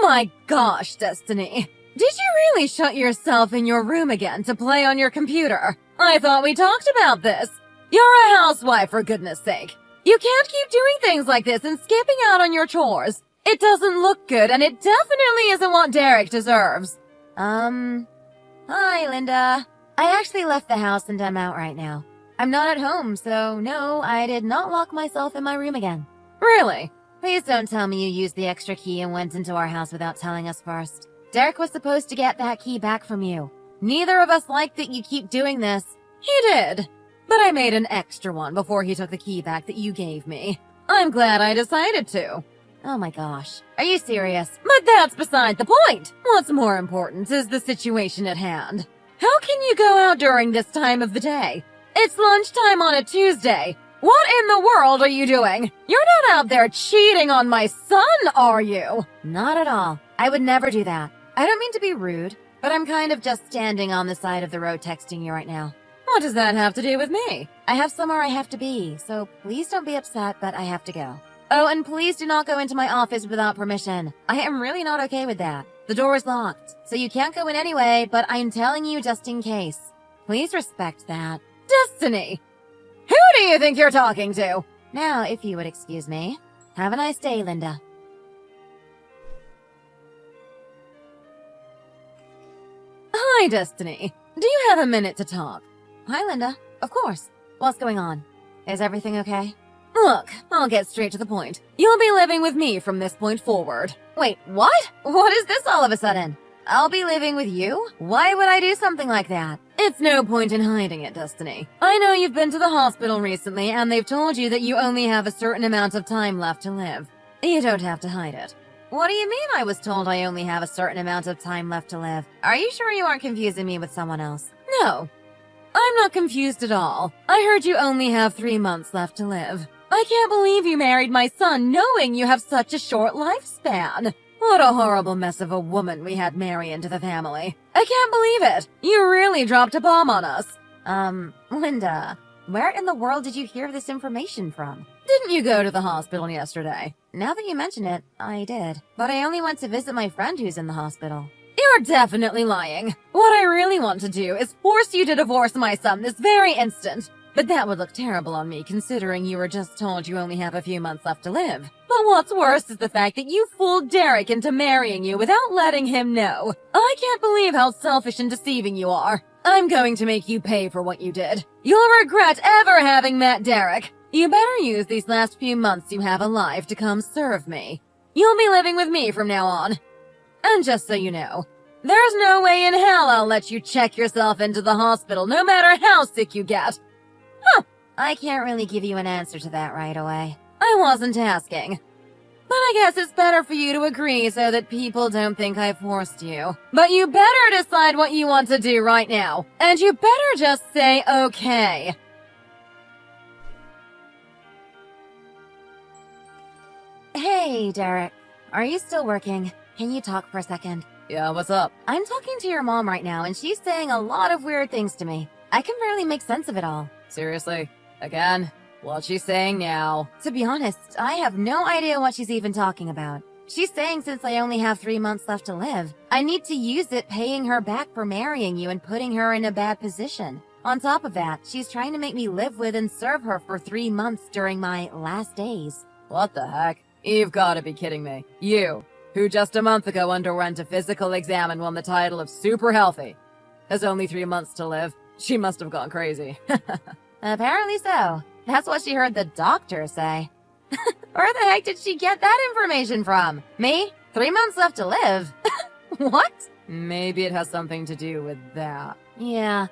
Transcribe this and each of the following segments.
My gosh, Destiny. Did you really shut yourself in your room again to play on your computer? I thought we talked about this. You're a housewife, for goodness sake. You can't keep doing things like this and skipping out on your chores. It doesn't look good, and it definitely isn't what Derek deserves. Hi, Linda. I actually left the house and I'm out right now. I'm not at home, so no, I did not lock myself in my room again. Really? Please don't tell me you used the extra key and went into our house without telling us first. Derek was supposed to get that key back from you. Neither of us like that you keep doing this. He did. But I made an extra one before he took the key back that you gave me. I'm glad I decided to. Oh my gosh. Are you serious? But that's beside the point. What's more important is the situation at hand. How can you go out during this time of the day? It's lunchtime on a Tuesday. What in the world are you doing? You're not out there cheating on my son, are you? Not at all. I would never do that. I don't mean to be rude, but I'm kind of just standing on the side of the road texting you right now. What does that have to do with me? I have somewhere I have to be, so please don't be upset, but I have to go. Oh, and please do not go into my office without permission. I am really not okay with that. The door is locked, so you can't go in anyway, but I'm telling you just in case. Please respect that. Destiny! Who do you think you're talking to? Now, if you would excuse me. Have a nice day, Linda. Hi, Destiny. Do you have a minute to talk? Hi, Linda. Of course. What's going on? Is everything okay? Look, I'll get straight to the point. You'll be living with me from this point forward. Wait, what? What is this all of a sudden? I'll be living with you? Why would I do something like that? It's no point in hiding it, Destiny. I know you've been to the hospital recently, and they've told you that you only have a certain amount of time left to live. You don't have to hide it. What do you mean I was told I only have a certain amount of time left to live? Are you sure you aren't confusing me with someone else? No. I'm not confused at all. I heard you only have 3 months left to live. I can't believe you married my son knowing you have such a short lifespan. What a horrible mess of a woman we had marry into the family. I can't believe it. You really dropped a bomb on us. Linda, where in the world did you hear this information from? Didn't you go to the hospital yesterday? Now that you mention it, I did. But I only went to visit my friend who's in the hospital. You're definitely lying. What I really want to do is force you to divorce my son this very instant. But that would look terrible on me, considering you were just told you only have a few months left to live. But what's worse is the fact that you fooled Derek into marrying you without letting him know. I can't believe how selfish and deceiving you are. I'm going to make you pay for what you did. You'll regret ever having met Derek. You better use these last few months you have alive to come serve me. You'll be living with me from now on. And just so you know, there's no way in hell I'll let you check yourself into the hospital no matter how sick you get. I can't really give you an answer to that right away. I wasn't asking. But I guess it's better for you to agree so that people don't think I forced you. But you better decide what you want to do right now. And you better just say okay. Hey, Derek. Are you still working? Can you talk for a second? Yeah, what's up? I'm talking to your mom right now, and she's saying a lot of weird things to me. I can barely make sense of it all. Seriously? Again? What's she saying now? To be honest, I have no idea what she's even talking about. She's saying since I only have 3 months left to live, I need to use it paying her back for marrying you and putting her in a bad position. On top of that, she's trying to make me live with and serve her for 3 months during my last days. What the heck? You've gotta be kidding me. You, who just a month ago underwent a physical exam and won the title of super healthy, has only 3 months to live. She must have gone crazy. Apparently so. That's what she heard the doctor say. Where the heck did she get that information from? Me? 3 months left to live? What? Maybe it has something to do with that. Yeah.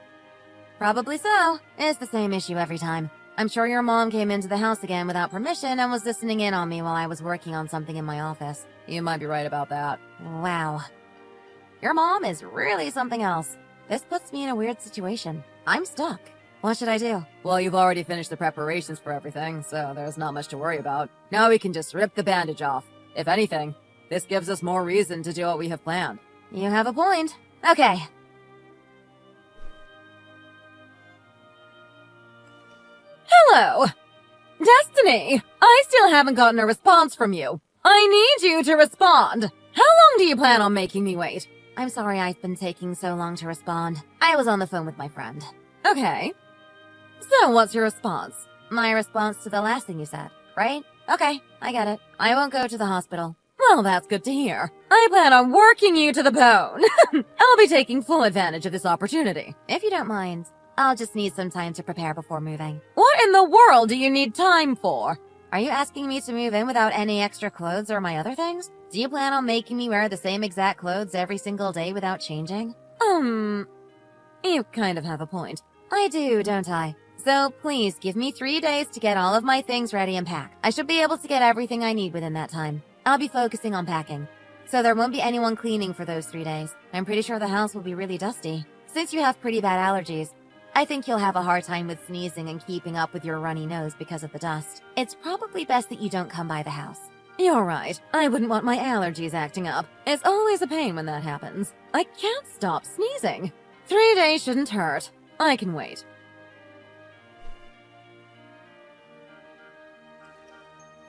Probably so. It's the same issue every time. I'm sure your mom came into the house again without permission and was listening in on me while I was working on something in my office. You might be right about that. Wow. Your mom is really something else. This puts me in a weird situation. I'm stuck. What should I do? Well, you've already finished the preparations for everything, so there's not much to worry about. Now we can just rip the bandage off. If anything, this gives us more reason to do what we have planned. You have a point. Okay. Hello! Destiny! I still haven't gotten a response from you. I need you to respond. How long long do you plan on making me wait? I'm sorry I've been taking so long to respond. I was on the phone with my friend. Okay. So what's your response? My response to the last thing you said, right? Okay, I get it. I won't go to the hospital. Well, that's good to hear. I plan on working you to the bone. I'll be taking full advantage of this opportunity. If you don't mind, I'll just need some time to prepare before moving. What in the world do you need time for? Are you asking me to move in without any extra clothes or my other things? Do you plan on making me wear the same exact clothes every single day without changing? You kind of have a point. I do, don't I? So please give me 3 days to get all of my things ready and packed. I should be able to get everything I need within that time. I'll be focusing on packing, so there won't be anyone cleaning for those 3 days. I'm pretty sure the house will be really dusty. Since you have pretty bad allergies, I think you'll have a hard time with sneezing and keeping up with your runny nose because of the dust. It's probably best that you don't come by the house. You're right. I wouldn't want my allergies acting up. It's always a pain when that happens. I can't stop sneezing. 3 days shouldn't hurt. I can wait.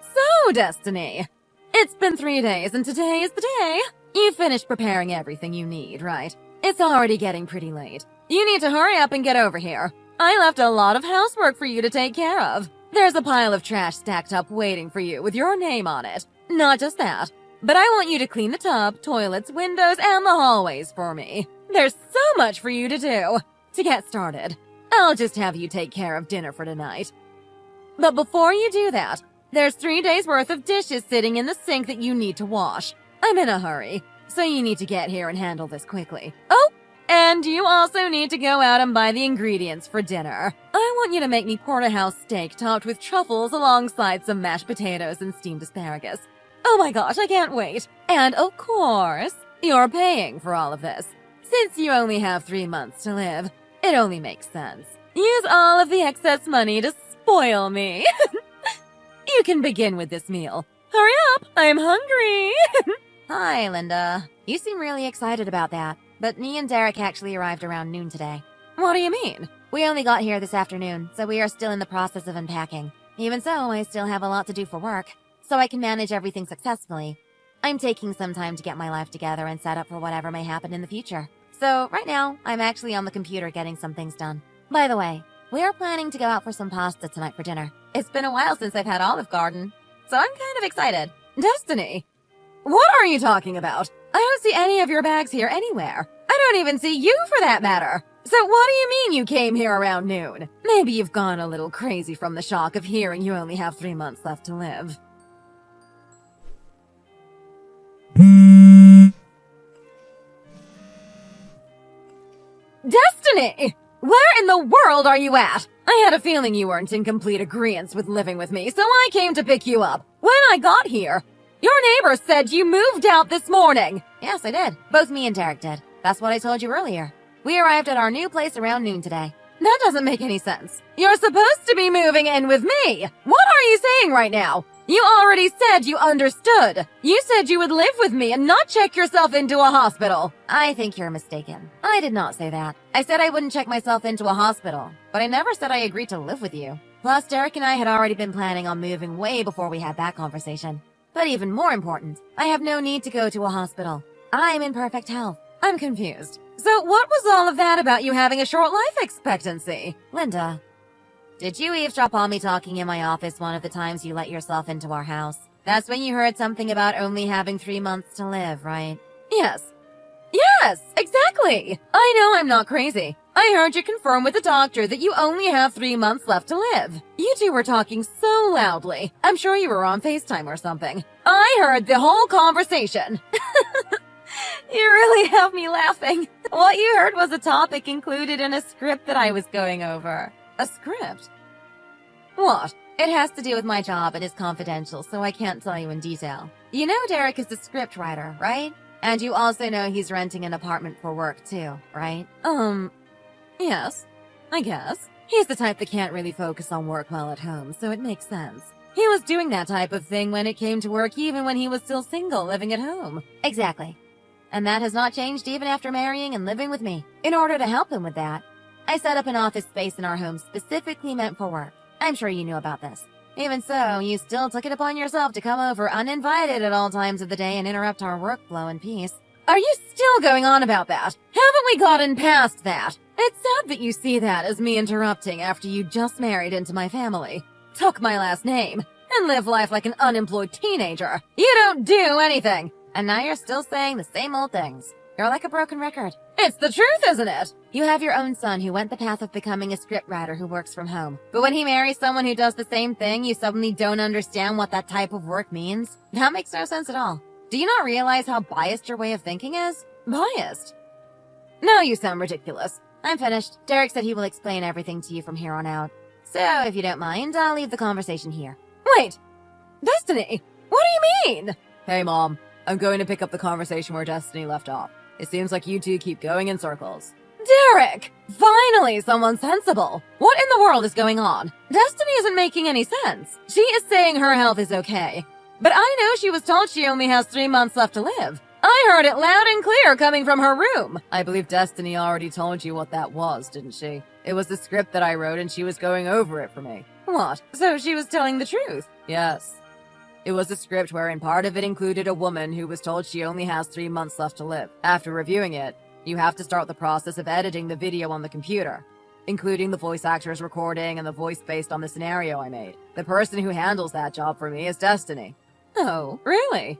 So, Destiny, it's been 3 days and today is the day. You finished preparing everything you need, right? It's already getting pretty late. You need to hurry up and get over here. I left a lot of housework for you to take care of. There's a pile of trash stacked up waiting for you with your name on it. Not just that, but I want you to clean the tub, toilets, windows, and the hallways for me. There's so much for you to do. To get started, I'll just have you take care of dinner for tonight. But before you do that, there's 3 days worth of dishes sitting in the sink that you need to wash. I'm in a hurry, so you need to get here and handle this quickly. Oh, and you also need to go out and buy the ingredients for dinner. I want you to make me porterhouse steak topped with truffles alongside some mashed potatoes and steamed asparagus. Oh my gosh, I can't wait. And of course, you're paying for all of this. Since you only have 3 months to live, it only makes sense. Use all of the excess money to spoil me. You can begin with this meal. Hurry up, I'm hungry. Hi, Linda. You seem really excited about that, but me and Derek actually arrived around noon today. What do you mean? We only got here this afternoon, so we are still in the process of unpacking. Even so, I still have a lot to do for work, so I can manage everything successfully. I'm taking some time to get my life together and set up for whatever may happen in the future. So right now, I'm actually on the computer getting some things done. By the way, we are planning to go out for some pasta tonight for dinner. It's been a while since I've had Olive Garden, so I'm kind of excited. Destiny, what are you talking about? I don't see any of your bags here anywhere. I don't even see you for that matter. So what do you mean you came here around noon? Maybe you've gone a little crazy from the shock of hearing you only have 3 months left to live. Destiny! Where in the world are you at? I had a feeling you weren't in complete agreement with living with me, so I came to pick you up. When I got here, your neighbor said you moved out this morning. Yes, I did. Both me and Derek did. That's what I told you earlier. We arrived at our new place around noon today. That doesn't make any sense. You're supposed to be moving in with me. What are you saying right now? You already said you understood. You said you would live with me and not check yourself into a hospital. I think you're mistaken. I did not say that. I said I wouldn't check myself into a hospital, but I never said I agreed to live with you. Plus, Derek and I had already been planning on moving way before we had that conversation. But even more important, I have no need to go to a hospital. I'm in perfect health. I'm confused. So what was all of that about you having a short life expectancy? Linda, did you eavesdrop on me talking in my office one of the times you let yourself into our house? That's when you heard something about only having 3 months to live, right? Yes. Yes, exactly. I know I'm not crazy. I heard you confirm with the doctor that you only have 3 months left to live. You two were talking so loudly. I'm sure you were on FaceTime or something. I heard the whole conversation. You really have me laughing. What you heard was a topic included in a script that I was going over. A script? What? It has to do with my job and is confidential, so I can't tell you in detail. You know Derek is the script writer, right? And you also know he's renting an apartment for work too, right? Yes, I guess. He's the type that can't really focus on work while at home, so it makes sense. He was doing that type of thing when it came to work even when he was still single, living at home. Exactly. And that has not changed even after marrying and living with me. In order to help him with that, I set up an office space in our home specifically meant for work. I'm sure you knew about this. Even so, you still took it upon yourself to come over uninvited at all times of the day and interrupt our workflow in peace. Are you still going on about that? Haven't we gotten past that? It's sad that you see that as me interrupting after you just married into my family, took my last name, and live life like an unemployed teenager. You don't do anything, and now you're still saying the same old things. You're like a broken record. It's the truth, isn't it? You have your own son who went the path of becoming a scriptwriter who works from home. But when he marries someone who does the same thing, you suddenly don't understand what that type of work means? That makes no sense at all. Do you not realize how biased your way of thinking is? Biased? No, you sound ridiculous. I'm finished. Derek said he will explain everything to you from here on out. So, if you don't mind, I'll leave the conversation here. Wait! Destiny! What do you mean? Hey, Mom. I'm going to pick up the conversation where Destiny left off. It seems like you two keep going in circles. Derek! Finally, someone sensible! What in the world is going on? Destiny isn't making any sense. She is saying her health is okay. But I know she was told she only has 3 months left to live. I heard it loud and clear coming from her room. I believe Destiny already told you what that was, didn't she? It was the script that I wrote and she was going over it for me. What? So she was telling the truth? Yes. It was a script wherein part of it included a woman who was told she only has 3 months left to live. After reviewing it, you have to start the process of editing the video on the computer, including the voice actor's recording and the voice based on the scenario I made. The person who handles that job for me is Destiny. Oh, really?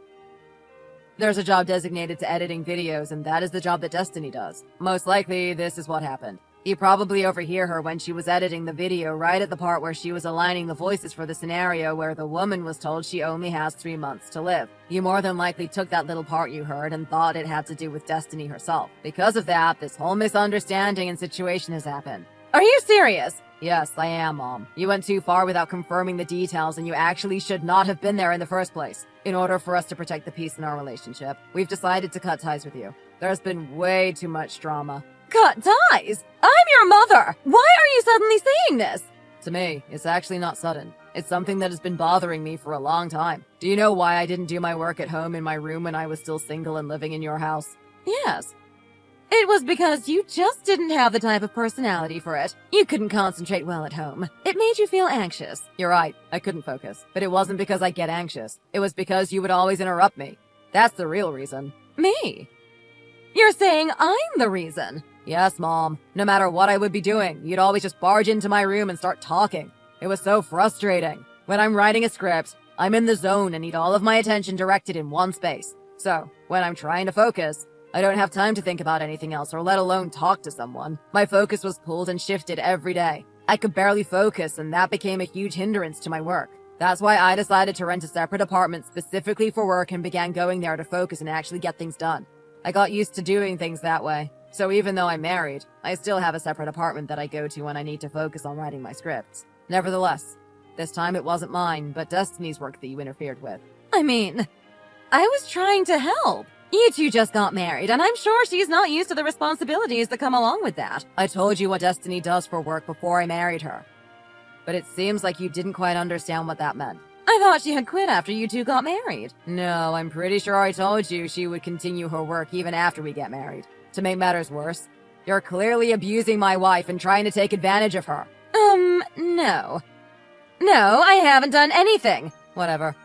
There's a job designated to editing videos, and that is the job that Destiny does. Most likely, this is what happened. You probably overhear her when she was editing the video right at the part where she was aligning the voices for the scenario where the woman was told she only has 3 months to live. You more than likely took that little part you heard and thought it had to do with Destiny herself. Because of that, this whole misunderstanding and situation has happened. Are you serious? Yes, I am, Mom. You went too far without confirming the details, and you actually should not have been there in the first place. In order for us to protect the peace in our relationship, we've decided to cut ties with you. There's been way too much drama. Cut ties? I'm your mother! Why are you suddenly saying this? To me, it's actually not sudden. It's something that has been bothering me for a long time. Do you know why I didn't do my work at home in my room when I was still single and living in your house? Yes. It was because you just didn't have the type of personality for it. You couldn't concentrate well at home. It made you feel anxious. You're right, I couldn't focus. But it wasn't because I get anxious. It was because you would always interrupt me. That's the real reason. Me? You're saying I'm the reason? Yes, Mom. No matter what I would be doing, you'd always just barge into my room and start talking. It was so frustrating. When I'm writing a script, I'm in the zone and need all of my attention directed in one space. So, when I'm trying to focus, I don't have time to think about anything else or let alone talk to someone. My focus was pulled and shifted every day. I could barely focus, and that became a huge hindrance to my work. That's why I decided to rent a separate apartment specifically for work and began going there to focus and actually get things done. I got used to doing things that way. So even though I'm married, I still have a separate apartment that I go to when I need to focus on writing my scripts. Nevertheless, this time it wasn't mine, but Destiny's work that you interfered with. I mean, I was trying to help. You two just got married, and I'm sure she's not used to the responsibilities that come along with that. I told you what Destiny does for work before I married her. But it seems like you didn't quite understand what that meant. I thought she had quit after you two got married. No, I'm pretty sure I told you she would continue her work even after we get married. To make matters worse, you're clearly abusing my wife and trying to take advantage of her. No. No, I haven't done anything. Whatever.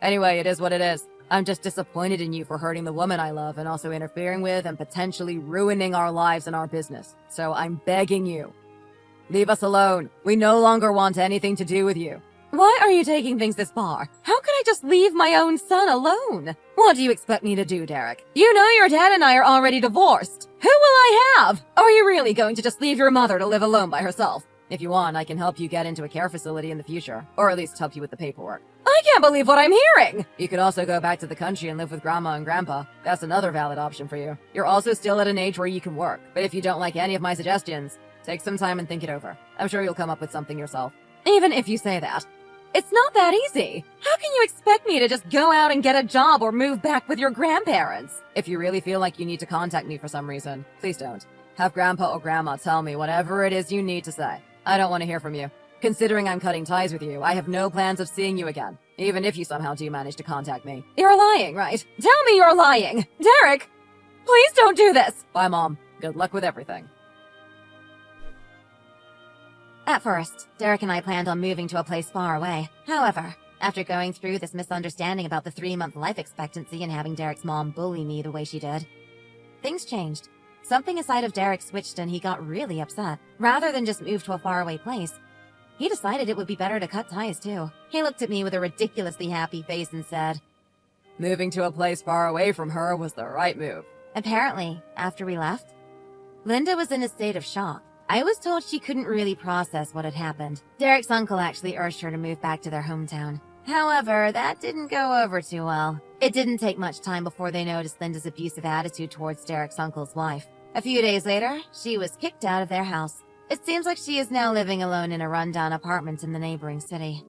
Anyway, it is what it is. I'm just disappointed in you for hurting the woman I love and also interfering with and potentially ruining our lives and our business. So I'm begging you. Leave us alone. We no longer want anything to do with you. Why are you taking things this far? How could I just leave my own son alone? What do you expect me to do, Derek? You know your dad and I are already divorced. Who will I have? Are you really going to just leave your mother to live alone by herself? If you want, I can help you get into a care facility in the future, or at least help you with the paperwork. I can't believe what I'm hearing! You could also go back to the country and live with Grandma and Grandpa. That's another valid option for you. You're also still at an age where you can work, but if you don't like any of my suggestions, take some time and think it over. I'm sure you'll come up with something yourself. Even if you say that. It's not that easy. How can you expect me to just go out and get a job or move back with your grandparents? If you really feel like you need to contact me for some reason, please don't. Have Grandpa or Grandma tell me whatever it is you need to say. I don't want to hear from you. Considering I'm cutting ties with you, I have no plans of seeing you again, even if you somehow do manage to contact me. You're lying, right? Tell me you're lying! Derek! Please don't do this! Bye, Mom. Good luck with everything. At first, Derek and I planned on moving to a place far away. However, after going through this misunderstanding about the 3-month life expectancy and having Derek's mom bully me the way she did, things changed. Something inside of Derek switched and he got really upset. Rather than just move to a faraway place, he decided it would be better to cut ties too. He looked at me with a ridiculously happy face and said, Moving to a place far away from her was the right move. Apparently, after we left, Linda was in a state of shock. I was told she couldn't really process what had happened. Derek's uncle actually urged her to move back to their hometown. However, that didn't go over too well. It didn't take much time before they noticed Linda's abusive attitude towards Derek's uncle's wife. A few days later, she was kicked out of their house. It seems like she is now living alone in a rundown apartment in the neighboring city.